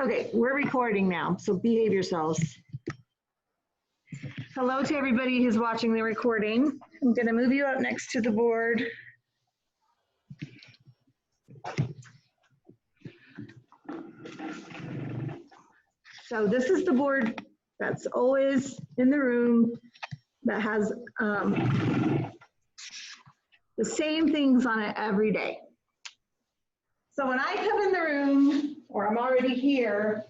Okay, we're recording now, so behave yourselves. Hello to everybody who's watching the recording. I'm going to move you up next to the board. So this is the board that's always in the room that has the same things on it every day. So when I come in the room, or I'm already here,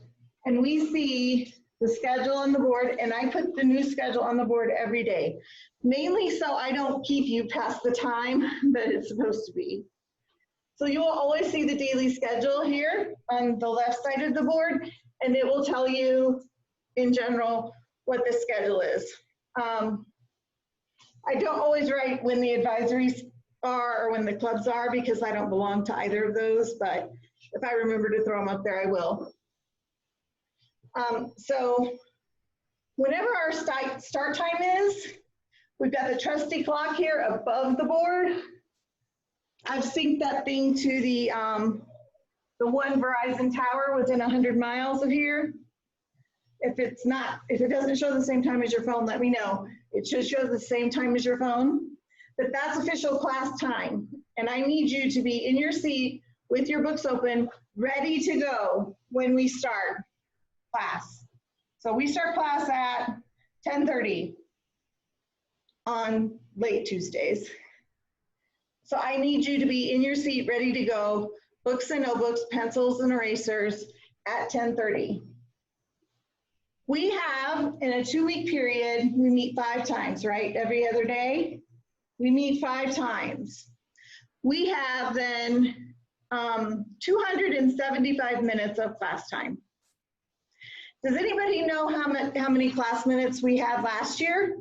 and we see the schedule on the board, and I put the new schedule on the board every day, mainly so I don't keep you past the time that it's supposed to be. So you will always see the daily schedule here on the left side of the board, and it will tell you in general what the schedule is. I don't always write when the advisories are or when the clubs are because I don't belong to either of those, but if I remember to throw them up there, I will. So whenever our start time is, we've got the trusty clock here above the board. I've synced that thing to the one Verizon tower within 100 miles of here. If it doesn't show the same time as your phone, let me know. It should show the same time as your phone, but that's official class time. And I need you to be in your seat with your books open, ready to go when we start class. So we start class at 10:30 on late Tuesdays. So I need you to be in your seat, ready to go, books and notebooks, pencils and erasers at 10:30. We have, in a 2-week period, we meet 5 times, right? Every other day, we meet 5 times. We have then 275 minutes of class time. Does anybody know how many class minutes we had last year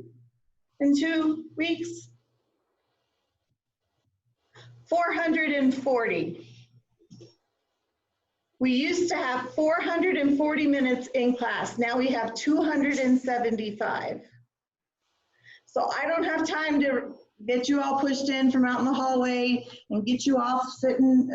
in 2 weeks? 440. We used to have 440 minutes in class. Now we have 275. So I don't have time to get you all pushed in from out in the hallway and get you off sitting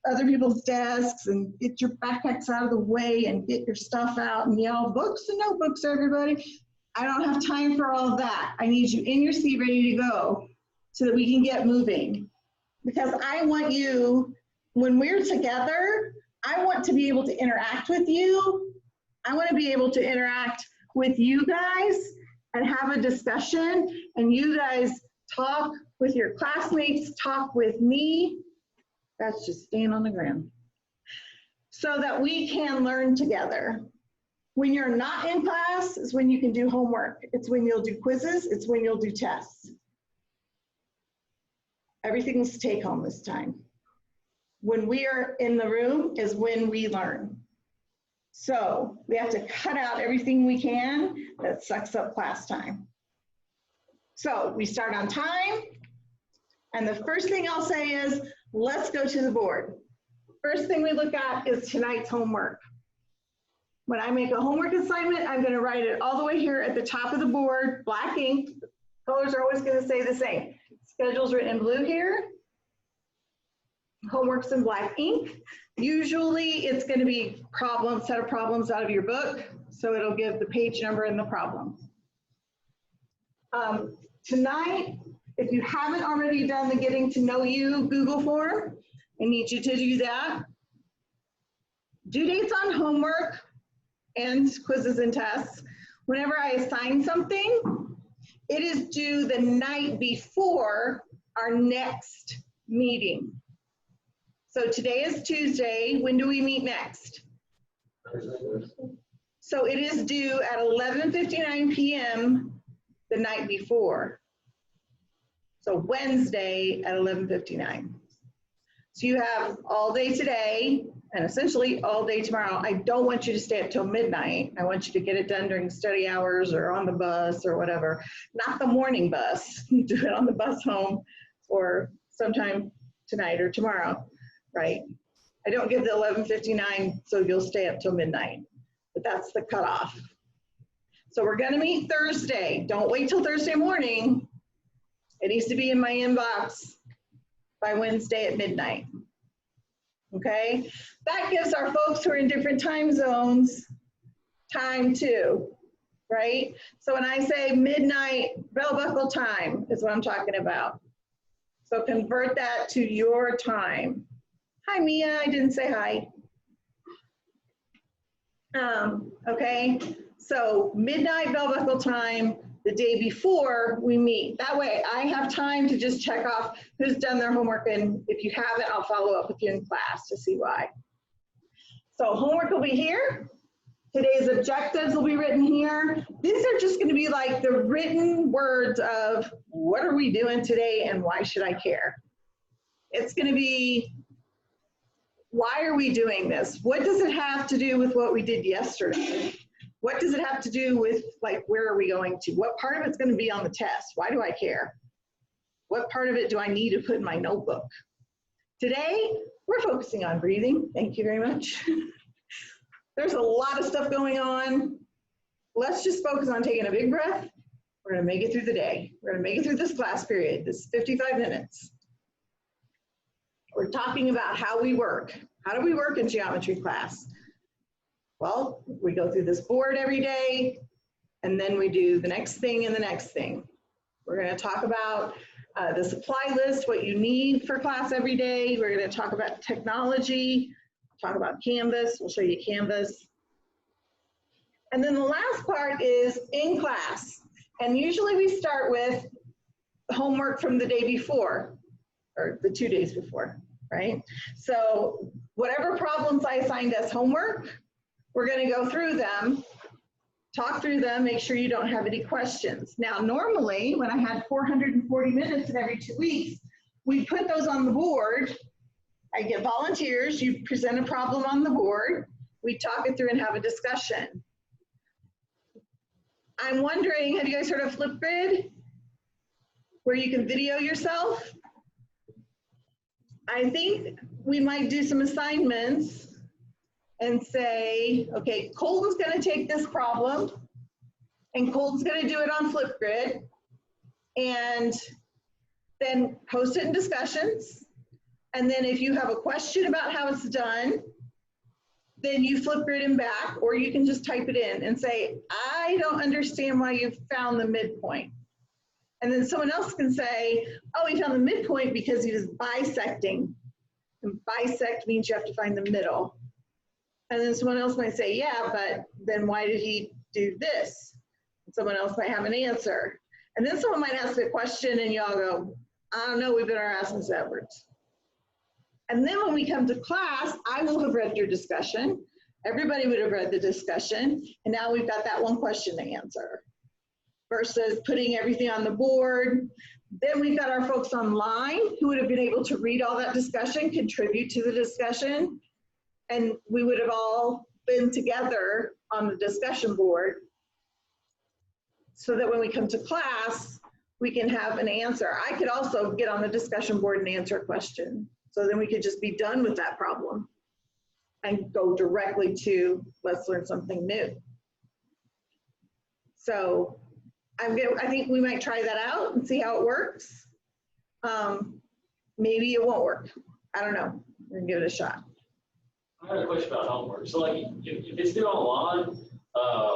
other people's desks and get your backpacks out of the way and get your stuff out and yell, books and notebooks, everybody. I don't have time for all of that. I need you in your seat ready to go so that we can get moving. Because I want you, when we're together, I want to be able to interact with you. I want to be able to interact with you guys and have a discussion, and you guys talk with your classmates, talk with me. That's just staying on the ground. So that we can learn together. When you're not in class is when you can do homework. It's when you'll do quizzes. It's when you'll do tests. Everything's take home this time. When we are in the room is when we learn. So we have to cut out everything we can that sucks up class time. So we start on time. And the first thing I'll say is, let's go to the board. First thing we look at is tonight's homework. When I make a homework assignment, I'm going to write it all the way here at the top of the board, black ink. Colors are always going to stay the same. Schedule's written in blue here. Homework's in black ink. Usually it's going to be set of problems out of your book, so it'll give the page number and the problem. Tonight, if you haven't already done the Getting to Know You Google form, I need you to do that. Due dates on homework and quizzes and tests. Whenever I assign something, it is due the night before our next meeting. So today is Tuesday. When do we meet next? So it is due at 11:59 p.m. the night before. So Wednesday at 11:59. So you have all day today and essentially all day tomorrow. I don't want you to stay up till midnight. I want you to get it done during study hours or on the bus or whatever. Not the morning bus. Do it on the bus home or sometime tonight or tomorrow, right? I don't give the 11:59 so you'll stay up till midnight, but that's the cutoff. So we're gonna meet Thursday. Don't wait till Thursday morning. It needs to be in my inbox by Wednesday at midnight. okay? That gives our folks who are in different time zones time too, right? So when I say midnight bell buckle time is what I'm talking about. So convert that to your time. Hi, Mia, I didn't say hi. Okay, so midnight bell buckle time the day before we meet. That way I have time to just check off who's done their homework, and if you haven't, I'll follow up with you in class to see why. So homework will be here. Today's objectives will be written here. These are just going to be like the written words of what are we doing today and why should I care? It's going to be, why are we doing this? What does it have to do with what we did yesterday? What does it have to do with, like, where are we going to? What part of it's going to be on the test? Why do I care? What part of it do I need to put in my notebook? Today, we're focusing on breathing. Thank you very much. There's a lot of stuff going on. Let's just focus on taking a big breath. We're going to make it through the day. We're going to make it through this class period, this 55 minutes. We're talking about how we work. How do we work in geometry class? Well, we go through this board every day, and then we do the next thing and the next thing. We're going to talk about the supply list, what you need for class every day. We're going to talk about technology, talk about Canvas. We'll show you Canvas. And then the last part is in class. And usually we start with homework from the day before, or the 2 days before, right? So whatever problems I assigned as homework, we're going to go through them, talk through them, make sure you don't have any questions. Now, normally, when I had 440 minutes in every 2 weeks, we put those on the board. I get volunteers, you present a problem on the board, we talk it through and have a discussion. I'm wondering, have you guys heard of Flipbit, where you can video yourself? I think we might do some assignments and say, okay, Colton's gonna take this problem and Colton's gonna do it on Flipgrid, and then post it in discussions. And then if you have a question about how it's done, then you Flipgrid him back, or you can just type it in and say, I don't understand why you found the midpoint. And then someone else can say, oh, he found the midpoint because he was bisecting. And bisect means you have to find the middle. And then someone else might say, yeah, but then why did he do this? And someone else might have an answer. And then someone might ask a question and y'all go, I don't know, we've been our asses backwards. And then when we come to class, I will have read your discussion. Everybody would have read the discussion. And now we've got that one question to answer versus putting everything on the board. Then we've got our folks online who would have been able to read all that discussion, contribute to the discussion, and we would have all been together on the discussion board so that when we come to class, we can have an answer. I could also get on the discussion board and answer a question. So then we could just be done with that problem and go directly to let's learn something new. So I think we might try that out and see how it works. Maybe it won't work. I don't know. We're gonna give it a shot. I have a question about homework. So, like, if it's due online,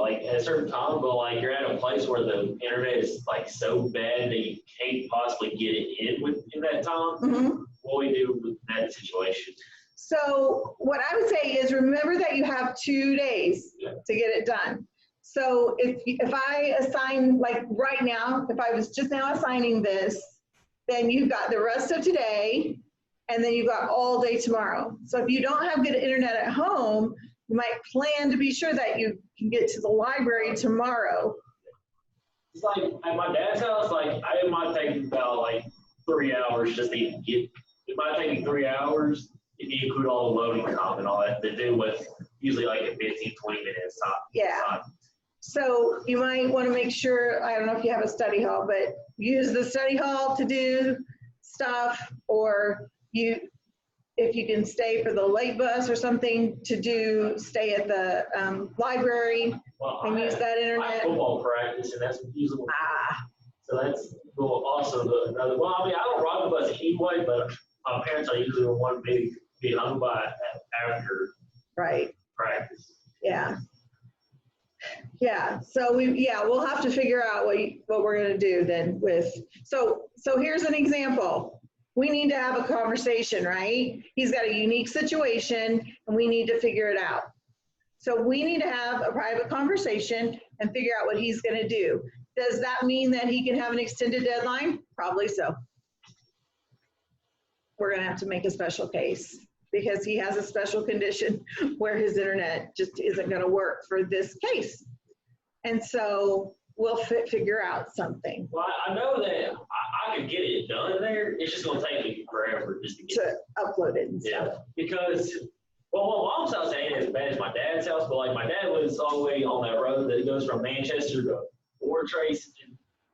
like at a certain time, but like you're at a place where the internet is like so bad that you can't possibly get it in that time, what do we do with that situation? So what I would say is remember that you have 2 days to get it done. So if I assign, like right now, if I was just now assigning this, then you've got the rest of today, and then you've got all day tomorrow. So if you don't have good internet at home, you might plan to be sure that you can get to the library tomorrow. It's like at my dad's house, like it might take about like 3 hours just to even get. It might take me 3 hours if you include all the loading time and all that to do with usually like a 15, 20 minutes time. Yeah. So you might want to make sure, I don't know if you have a study hall, but use the study hall to do stuff, or if you can stay for the late bus or something to stay at the library and use that internet. I have football practice, and that's usually so that's also another. Well, I mean, I don't ride the bus anyway, but my parents are usually the one maybe be home by after Right. practice. Yeah. Yeah. So we'll have to figure out what we're going to do then with, so here's an example. We need to have a conversation, right? He's got a unique situation and we need to figure it out. So we need to have a private conversation and figure out what he's going to do. Does that mean that he can have an extended deadline? Probably so. We're going to have to make a special case because he has a special condition where his internet just isn't going to work for this case. And so we'll figure out something. Well, I know that I could get it done there. It's just going to take me forever just to get To upload it and yeah, stuff. because, well, my mom's house ain't as bad as my dad's house, but like my dad lives all the way on that road that goes from Manchester to Fort Trace.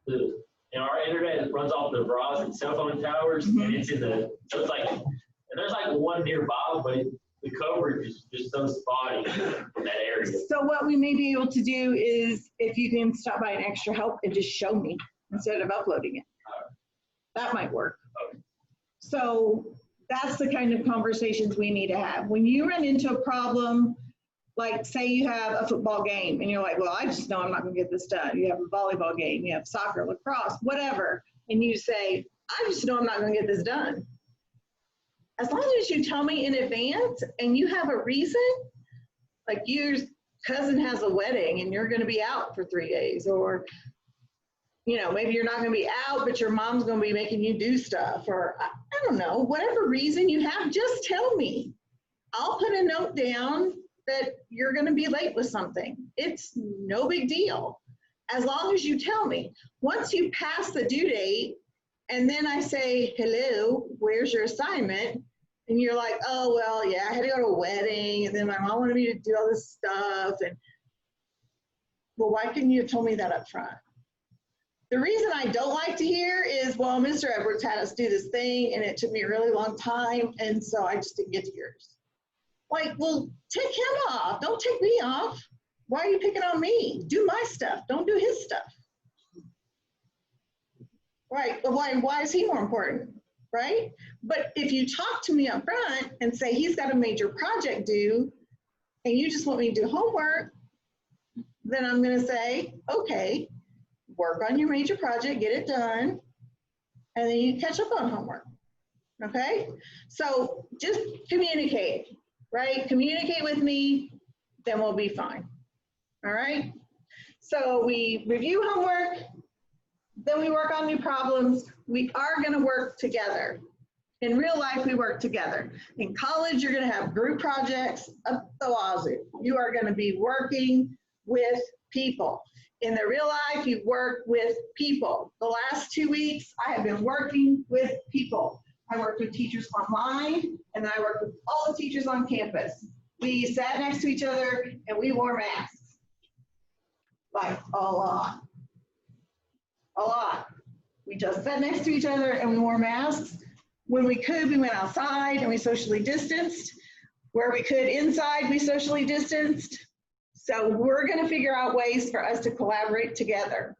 And our internet runs off the Verizon cell phone towers, and it's in the, so it's like, and there's like one nearby, but the coverage is just so spotty in that area. So what we may be able to do is if you can stop by an extra help and just show me instead of uploading it. That might work. Okay. So that's the kind of conversations we need to have. When you run into a problem, like say you have a football game and you're like, well, I just know I'm not gonna get this done. You have a volleyball game, you have soccer, lacrosse, whatever. And you say, I just know I'm not gonna get this done. As long as you tell me in advance and you have a reason, like your cousin has a wedding and you're gonna be out for 3 days, or maybe you're not gonna be out, but your mom's gonna be making you do stuff, or I don't know, whatever reason you have, just tell me. I'll put a note down that you're gonna be late with something. It's no big deal, as long as you tell me. Once you pass the due date, and then I say, hello, where's your assignment? And you're like, oh, well, yeah, I had to go to a wedding, and then my mom wanted me to do all this stuff. And well, why couldn't you have told me that up front? The reason I don't like to hear is, well, Mr. Edwards had us do this thing, and it took me a really long time, and so I just didn't get to yours. Like, well, take him off. Don't take me off. Why are you picking on me? Do my stuff. Don't do his stuff. Right, but why is he more important, right? But if you talk to me up front and say he's got a major project due and you just want me to do homework, then I'm gonna say, okay, work on your major project, get it done, and then you catch up on homework, okay? So just communicate, right? Communicate with me, then we'll be fine, all right? So we review homework, then we work on new problems. We are gonna work together. In real life, we work together. In college, you're gonna have group projects up the wazoo. You are gonna be working with people. In the real life, you work with people. The last 2 weeks, I have been working with people. I worked with teachers online, and I worked with all the teachers on campus. We sat next to each other, and we wore masks. Like a lot. A lot. We just sat next to each other and we wore masks. When we could, we went outside and we socially distanced. Where we could inside, we socially distanced. So we're going to figure out ways for us to collaborate together.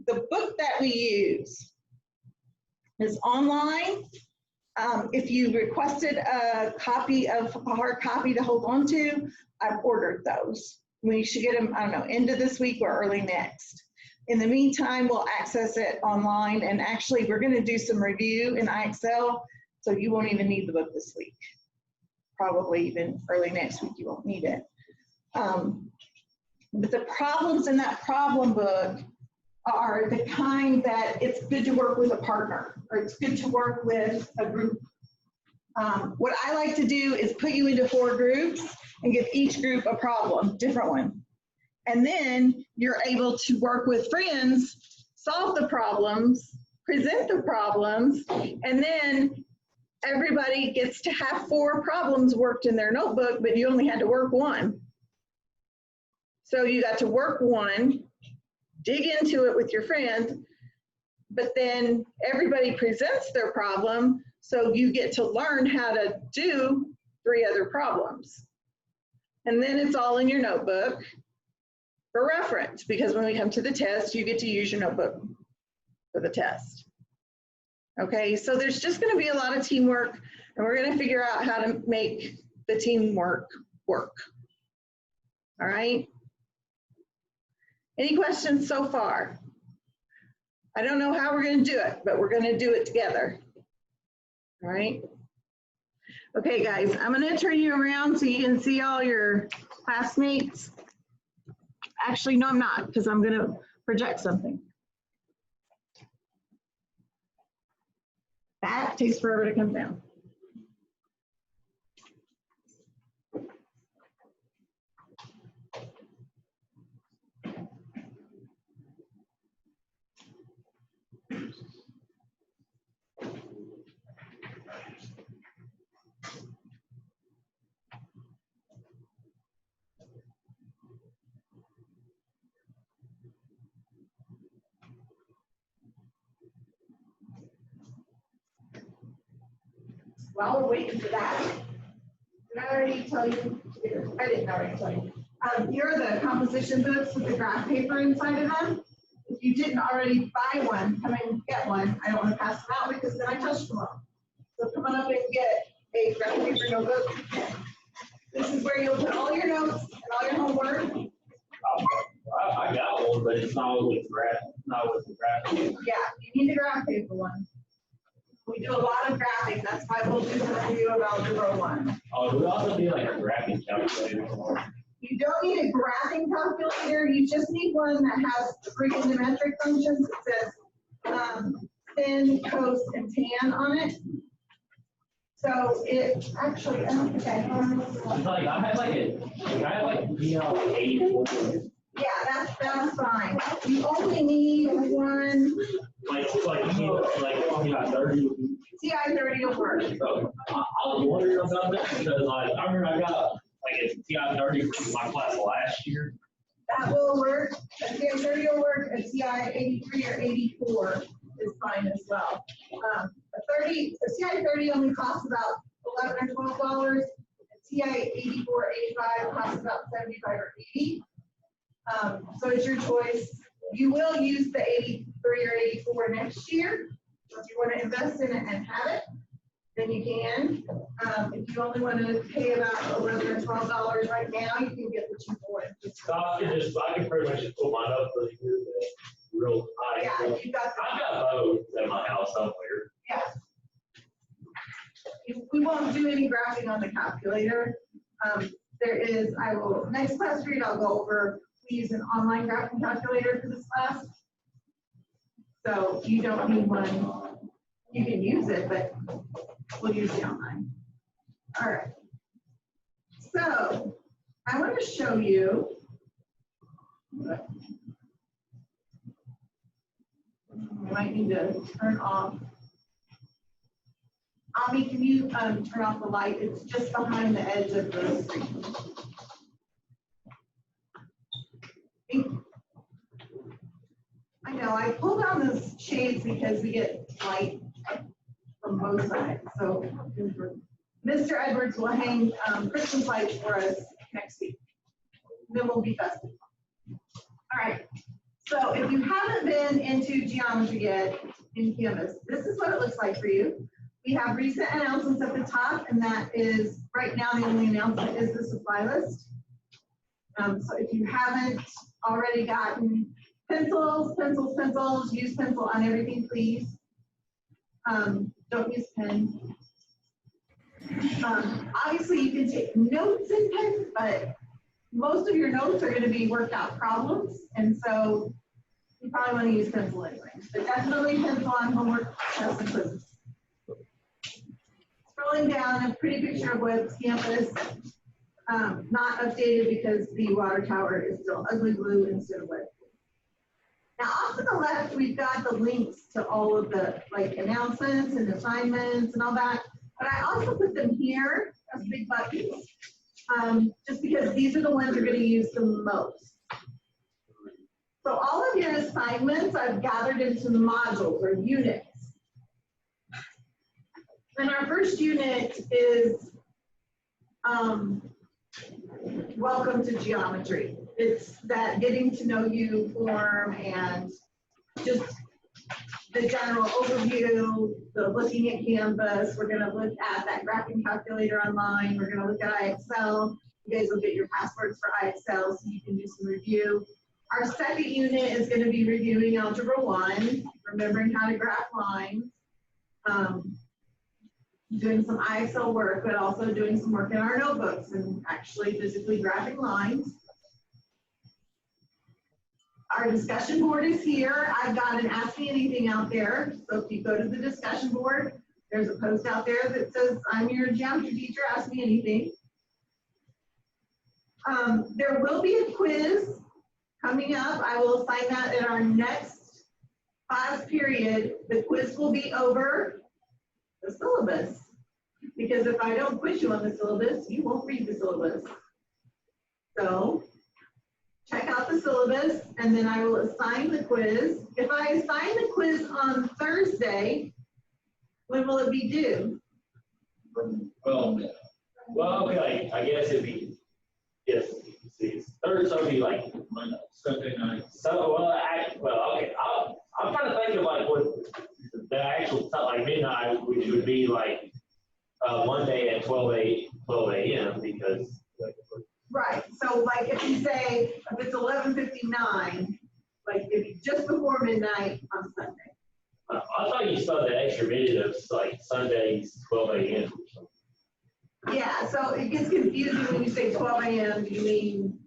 The book that we use is online. If you requested a hard copy to hold on to, I've ordered those. We should get them, I don't know, end of this week or early next. In the meantime, we'll access it online, and actually we're gonna do some review in IXL, so you won't even need the book this week. Probably even early next week, you won't need it. But the problems in that problem book are the kind that it's good to work with a partner, or it's good to work with a group. What I like to do is put you into 4 groups and give each group a problem, different one. And then you're able to work with friends, solve the problems, present the problems, and then everybody gets to have 4 problems worked in their notebook, but you only had to work 1. So you got to work 1, dig into it with your friend, but then everybody presents their problem, so you get to learn how to do 3 other problems. And then it's all in your notebook for reference, because when we come to the test, you get to use your notebook for the test. Okay, so there's just gonna be a lot of teamwork. And we're gonna figure out how to make the teamwork work. All right? Any questions so far? I don't know how we're gonna do it, but we're gonna do it together. All right? Okay, guys, I'm gonna turn you around so you can see all your classmates. Actually, no, I'm not, because I'm gonna project something. That takes forever to come down. While we're waiting for that, did I already tell you? I didn't already tell you. Here are the composition books with the graph paper inside of them. If you didn't already buy one, come and get one. I don't want to pass them out because then I touched them all. So come on up and get a graph paper notebook. This is where you'll put all your notes and all your homework. I got one, but it's not with the graph. Not with the graph. Yeah, you need the graph paper one. We do a lot of graphing. That's why we'll do the review of Algebra 1. Oh, do we also need like a graphing calculator? You don't need a graphing calculator. You just need one that has 3 trigonometric functions. It says sin, cos, and tan on it. So it actually, I don't think I have. It's like I had like geom 84. Yeah, that's fine. You only need one. Like you got 30. TI 30 will work. So I was wondering about that because like I remember I got like a TI 30 from my class last year. That will work. A TI 30 will work. A TI 83 or 84 is fine as well. A TI 30 only costs about $11 or $12. A TI 84 or 85 costs about $75 or $80. So it's your choice. You will use the 83 or 84 next year. So if you want to invest in it and have it, then you can. If you only want to pay about $11 or $12 right now, you can get the cheaper one. So I can pretty much just pull mine up for the year real high. Yeah, you got. I've got both at my house somewhere. Yeah. We won't do any graphing on the calculator. Next class period, I'll go over, we use an online graphing calculator for this class. So you don't need one. You can use it, but we'll use the online. All right. So I want to show you. I might need to turn off. Ami, can you turn off the light? It's just behind the edge of the screen. I know, I pulled down those shades because we get light from both sides. So Mr. Edwards will hang Christmas lights for us next week. Then we'll be festive. All right. So if you haven't been into geometry yet in Canvas, this is what it looks like for you. We have recent announcements at the top, and that is, right now, the only announcement is the supply list. So if you haven't already gotten pencils, use pencil on everything, please. Don't use pen. Obviously, you can take notes in pen, but most of your notes are going to be worked out problems, and so you probably want to use pencil anyway. But definitely pencil on homework, tests, and quizzes. Scrolling down, a pretty picture of what's campus. Not updated because the water tower is still ugly blue instead of wet. Now off to the left, we've got the links to all of the announcements and assignments and all that. But I also put them here as big buttons, just because these are the ones you're going to use the most. So all of your assignments I've gathered into modules or units. And our first unit is welcome to geometry. It's that getting to know you form and just the general overview, the looking at Canvas. We're gonna look at that graphing calculator online. We're gonna look at iExcel. You guys will get your passwords for iExcel so you can do some review. Our second unit is gonna be reviewing Algebra 1, remembering how to graph lines. Doing some iExcel work, but also doing some work in our notebooks and actually physically graphing lines. Our discussion board is here. I've got an Ask Me Anything out there. So if you go to the discussion board, there's a post out there that says, I'm your geometry teacher, ask me anything. There will be a quiz coming up. I will assign that in our next class period. The quiz will be over the syllabus. Because if I don't quiz you on the syllabus, you won't read the syllabus. So check out the syllabus, and then I will assign the quiz. If I assign the quiz on Thursday, when will it be due? Well, okay, I guess it'd be, yes, see, third, so it'd be like Sunday night. So, okay, I'm trying to think of like what the actual time, like midnight, which would be like Monday at 12 a.m. because. Right, so like if you say, if it's 11:59, like if just before midnight on Sunday. I thought you saw the extra minute of like Sundays 12 a.m. or something. Yeah, so it gets confusing when you say 12 a.m. Do you mean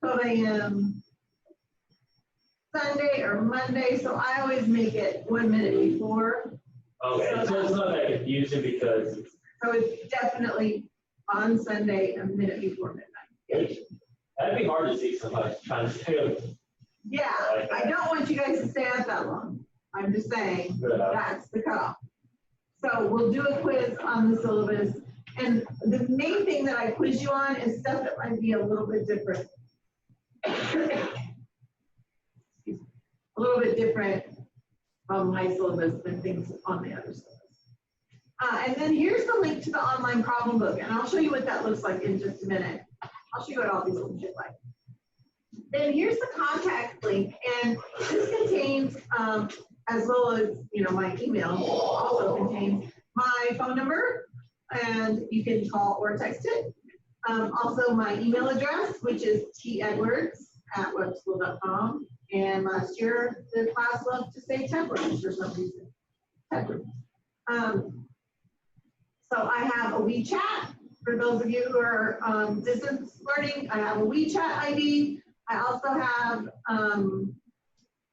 12 a.m. Sunday or Monday? So I always make it 1 minute before. Okay, so it's not that confusing because. So it's definitely on Sunday, a minute before midnight. That'd be hard to see somebody trying to stay up. Yeah, I don't want you guys to stay up that long. I'm just saying, that's the cutoff. So we'll do a quiz on the syllabus. And the main thing that I quiz you on is stuff that might be a little bit different. A little bit different on my syllabus than things on the other syllabus. And then here's the link to the online problem book. And I'll show you what that looks like in just a minute. I'll show you what all these little shit like. Then here's the contact link, and this contains, as well as my email, also contains my phone number, and you can call or text it. Also my email address, which is tedwards@webschool.com. And last year the class loved to say Tedwards for some reason. Tedwards. So I have a WeChat. For those of you who are distance learning, I have a WeChat ID. I also have an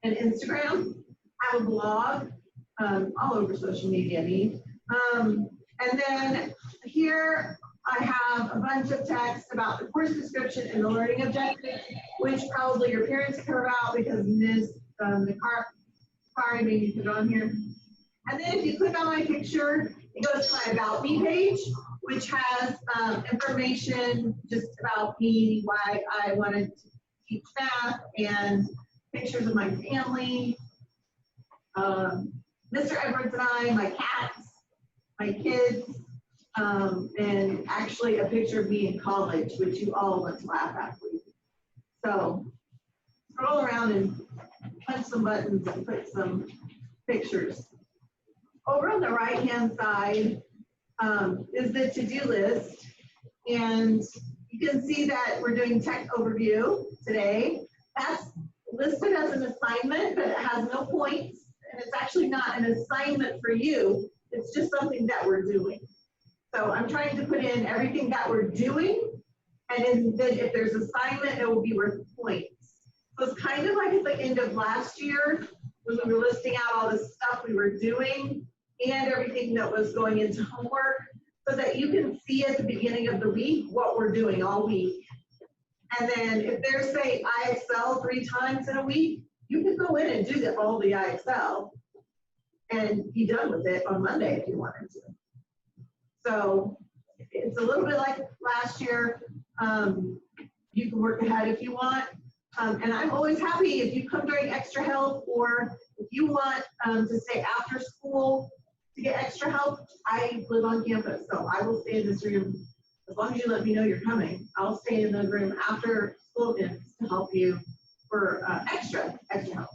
Instagram. I have a blog, all over social media. And then here I have a bunch of text about the course description and the learning objectives, which probably your parents care about because Ms. Kari made me put it on here. And then if you click on my picture, it goes to my About Me page, which has information just about me, why I wanted to teach math, and pictures of my family, Mr. Edwards and I, my cats, my kids, and actually a picture of me in college, which you all want to laugh at, please. So scroll around and punch some buttons and put some pictures. Over on the right-hand side is the to-do list, and you can see that we're doing tech overview today. That's listed as an assignment, but it has no points, and it's actually not an assignment for you. It's just something that we're doing. So I'm trying to put in everything that we're doing, and then if there's assignment, it will be worth points. So it's kind of like at the end of last year when we were listing out all the stuff we were doing and everything that was going into homework, so that you can see at the beginning of the week what we're doing all week. And then if there's, say, iExcel 3 times in a week, you can go in and do all the iExcel and be done with it on Monday if you wanted to. So it's a little bit like last year. You can work ahead if you want. And I'm always happy if you come during extra help, or if you want to stay after school to get extra help. I live on campus, so I will stay in this room as long as you let me know you're coming. I'll stay in the room after school ends to help you for extra help.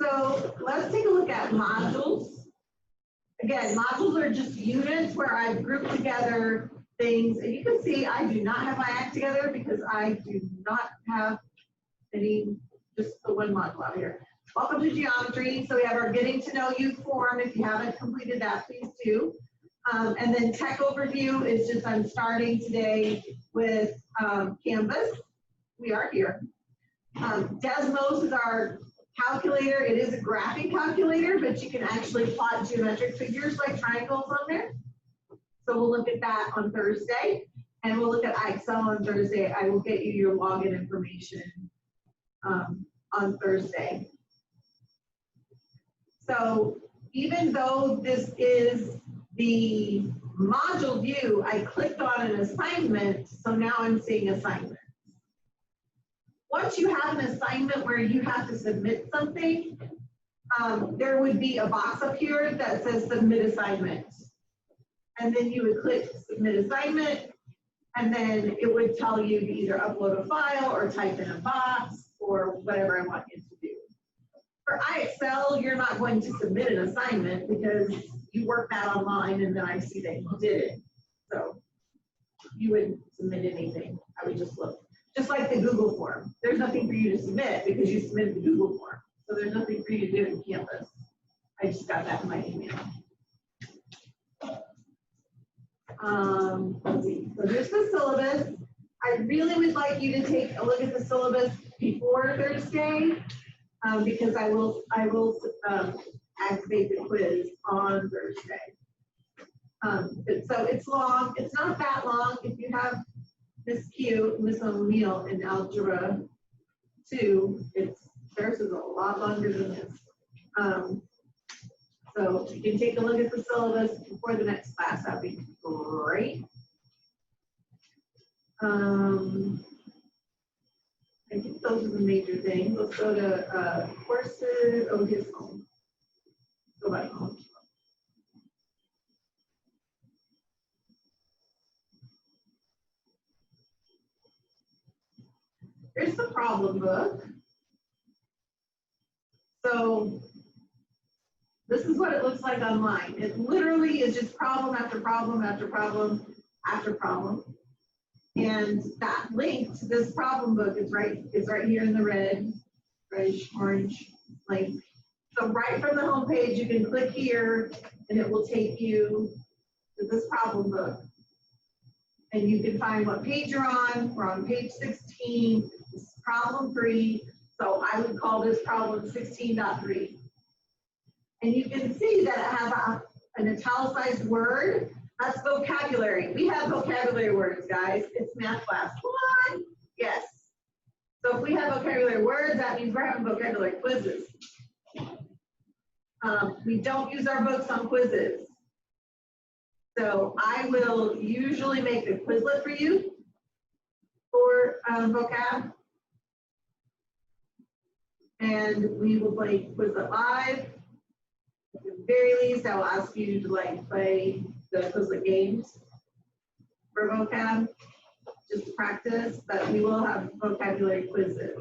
So let's take a look at modules. Again, modules are just units where I've grouped together things. And you can see I do not have my act together because I do not have any, just the one module out here. Welcome to geometry. So we have our getting to know you form. If you haven't completed that, please do. And then tech overview is just I'm starting today with Canvas. We are here. Desmos is our calculator. It is a graphic calculator, but you can actually plot geometric figures like triangles on there. So we'll look at that on Thursday, and we'll look at Excel on Thursday. I will get you your login information on Thursday. So even though this is the module view, I clicked on an assignment, so now I'm seeing assignments. Once you have an assignment where you have to submit something, there would be a box up here that says submit assignment. And then you would click submit assignment, and then it would tell you to either upload a file or type in a box or whatever I want you to do. For iExcel, you're not going to submit an assignment because you work that online and then I see that you did it. So you wouldn't submit anything. I would just look. Just like the Google form. There's nothing for you to submit because you submitted the Google form. So there's nothing for you to do in Canvas. I just got that in my email. Let's see. So here's the syllabus. I really would like you to take a look at the syllabus before Thursday because I will activate the quiz on Thursday. So it's long. It's not that long. If you have Miss Q, Miss O'Neill in Algebra 2, theirs is a lot longer than this. So you can take a look at the syllabus before the next class. That'd be great. I think those are the major things. Let's go to courses. Oh, here's home. Go back home. Here's the problem book. So this is what it looks like online. It literally is just problem after problem after problem after problem. And that link to this problem book is right here in the reddish orange link. So right from the home page, you can click here and it will take you to this problem book. And you can find what page you're on. We're on page 16. This is problem 3. So I would call this problem 16.3. And you can see that it has an italicized word. That's vocabulary. We have vocabulary words, guys. It's math class. What? Yes. So if we have vocabulary words, that means we're having vocabulary quizzes. We don't use our books on quizzes. So I will usually make a Quizlet for you for vocab. And we will play Quizlet live. At the very least, I will ask you to play the Quizlet games for vocab, just to practice, but we will have vocabulary quizzes.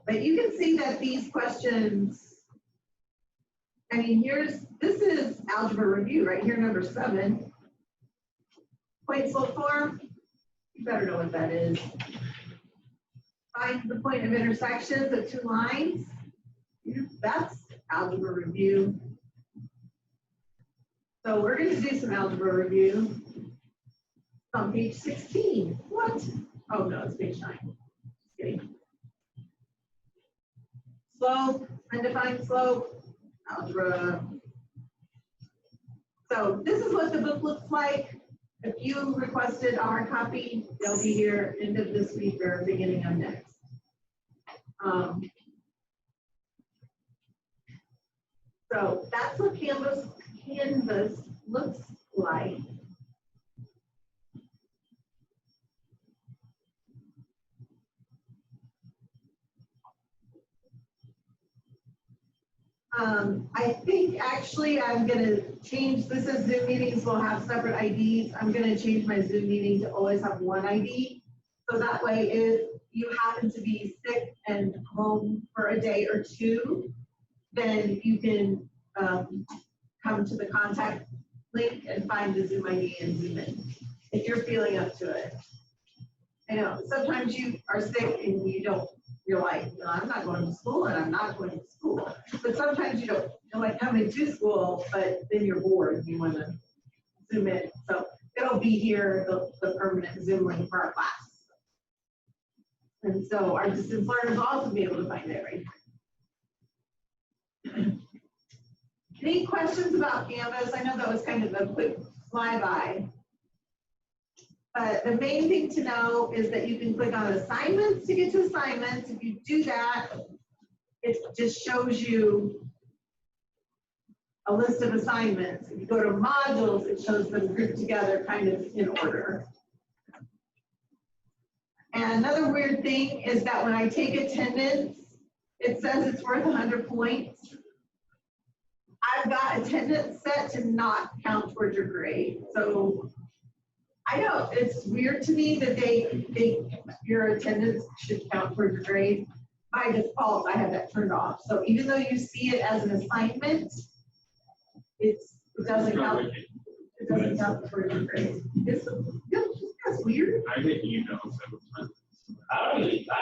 But you can see that these questions, I mean, this is algebra review right here, number 7. Point slope form, you better know what that is. Find the point of intersections of 2 lines. That's algebra review. So we're going to do some algebra review on page 16. What? Oh no, it's page 9. Just kidding. Slope, undefined slope, algebra. So this is what the book looks like. If you requested a hard copy, they'll be here end of this week or beginning of next. So that's what Canvas looks like. I think actually I'm going to change, this is Zoom meetings will have separate IDs. I'm going to change my Zoom meeting to always have one ID. So that way, if you happen to be sick and home for a day or two, then you can come to the contact link and find the Zoom ID and Zoom in, if you're feeling up to it. I know, sometimes you are sick and you're like, no, I'm not going to school and I'm not going to school. But sometimes you don't feel like coming to school, but then you're bored and you want to Zoom in. So it'll be here, the permanent Zoom link for our class. And so our distance learners will also be able to find it right here. Any questions about Canvas? I know that was kind of a quick flyby. But the main thing to know is that you can click on assignments to get to assignments. If you do that, it just shows you a list of assignments. If you go to modules, it shows them grouped together kind of in order. And another weird thing is that when I take attendance, it says it's worth 100 points. I've got attendance set to not count towards your grade. So I know it's weird to me that they think your attendance should count towards your grade. By default, I have that turned off. So even though you see it as an assignment, it doesn't count. It doesn't count towards your grade. That's weird. I get emails every time. I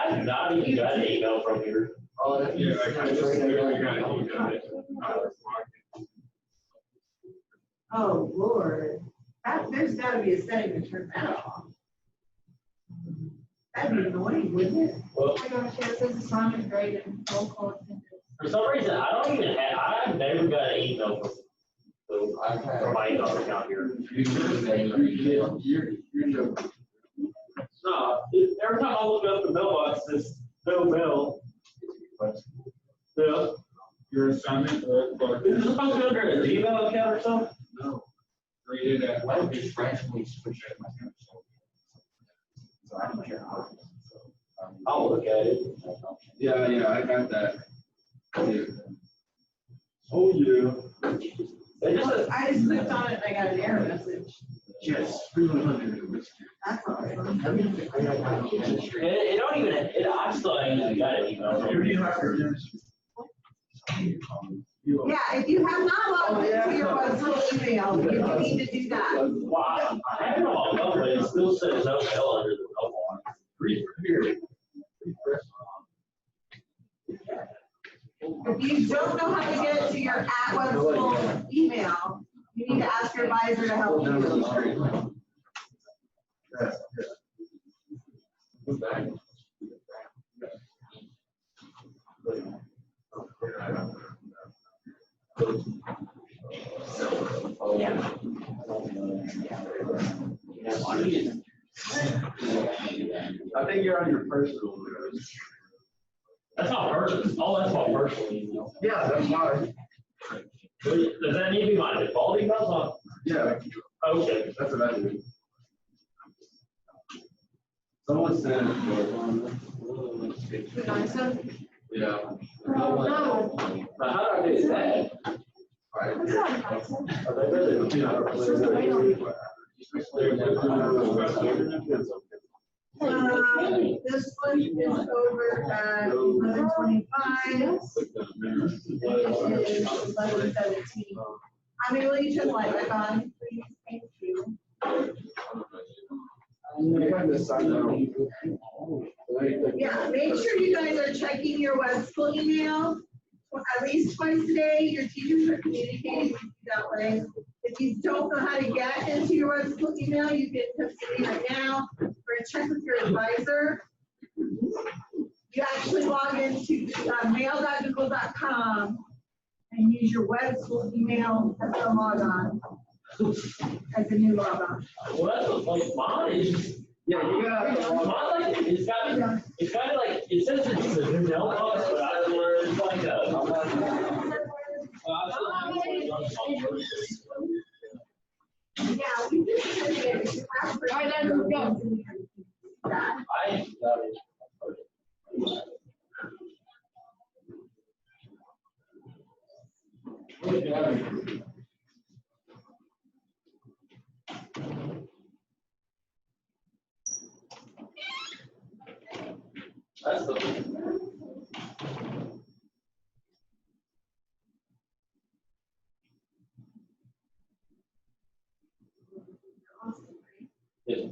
have not even got an email from here. Oh, yeah, I just literally got an email. Oh, Lord. There's got to be a setting to turn that off. That'd be annoying, wouldn't it? Well, Oh my gosh, yeah, it says assignment grade and roll call attendance. for some reason, I've never got an email from my email account here. No, every time I look up the mailbox, it says no mail. Yeah. Your assignment, Is it supposed to be under a Gmail account or something? no. Created at. Why would you randomly switch it? So I don't care how. I'll look at it. Yeah, I got that. Yeah. Oh, yeah. I just clicked on it and I got an error message. Yes. That's awesome. It don't even, I still ain't even got an email from you. Yeah, if you have not logged into your WebSchool email, you need to do that. Wow, I have it all up, but it still says no mail under the no one. If you don't know how to get to your @WebSchool email, you need to ask your advisor to help you. Yeah. I think you're on your personal. That's not personal. Oh, that's my personal email. Yeah, that's mine. Does that need to be my default email? Yeah, Okay. that's what I do. Someone said. Yeah. Oh, no. Now, how do I do that? What's that, Tyson? Are they really? This one is over at 11:25. It is 11:17. I mean, will you turn the light back on, please? Thank you. Yeah, make sure you guys are checking your WebSchool email at least twice a day. Your teachers are communicating with you that way. If you don't know how to get into your WebSchool email, you can come to me right now or check with your advisor. You actually log into mail.google.com and use your WebSchool email as a log on, as a new log on. Well, that's what, like, mine is. Yeah, you got. Mine, like, it's kind of like, it says it's a new mailbox, but I don't know, it's like Yeah, we just said it. All right, then, go. I got it. That's the. Yeah.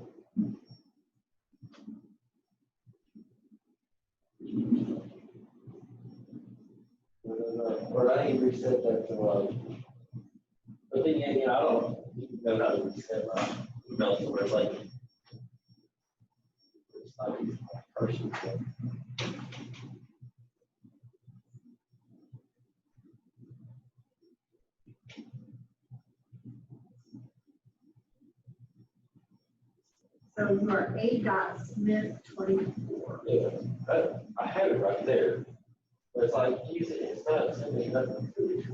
Or I need to reset that to, But then, yeah, you know, I don't, you know how to reset my email to where it's like, it's not even personal. So you are A. Smith 24. Yeah, I have it right there. But it's like, it's not sending nothing to it.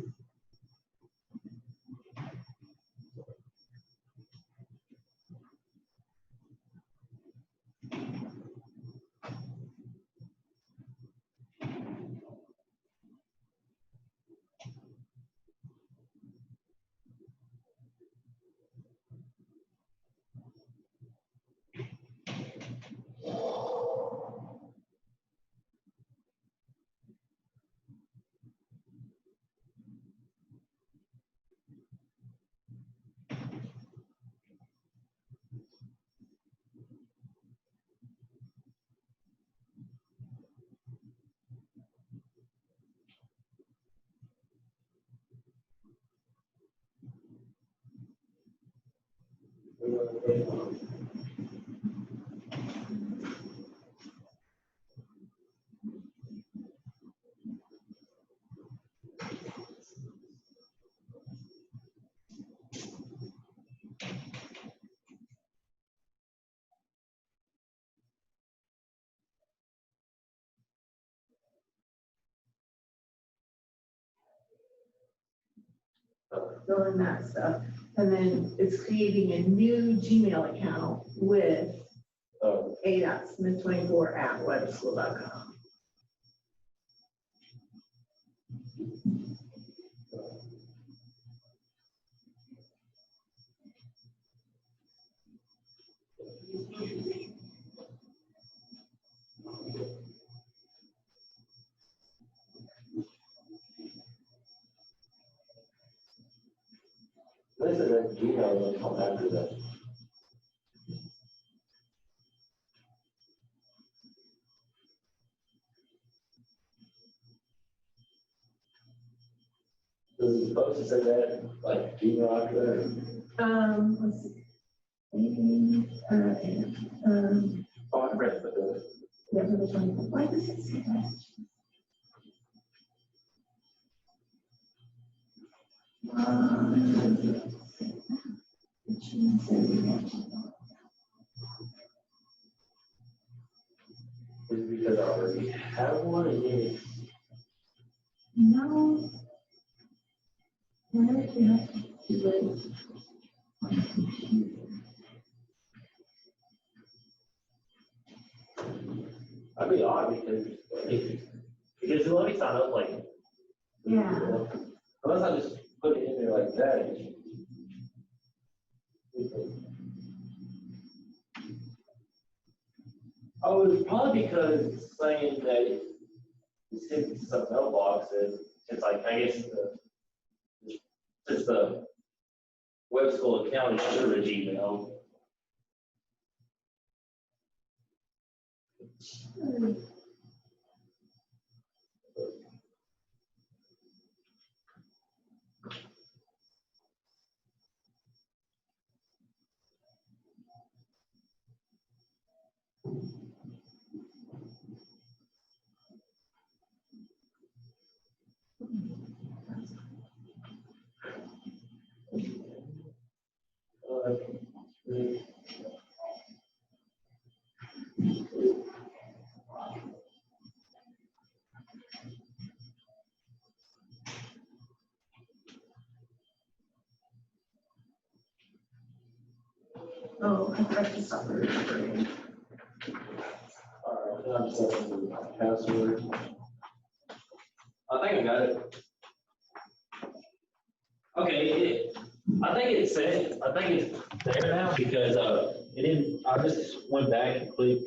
Filling that stuff. And then it's creating a new Gmail account with A.Smith24@webschool.com. This is a Gmail will come after that. Does it supposed to say that, like Gmail after that? Let's see. Oh, I read it, but Yeah, for the 24. Why does it say that? it's because I already have one and then No. Why do you have to do it on the computer? I'd be odd because it let me sign up like, Yeah. unless I just put it in there like that. Oh, it's probably because it's saying that it's sent to some mailbox and it's like, I guess the web school account is through a Gmail. Oh, I forgot to stop the recording. All right, I'm setting the password. I think I got it. Okay, I think it's set. I think it's there now because it didn't. I just went back and clicked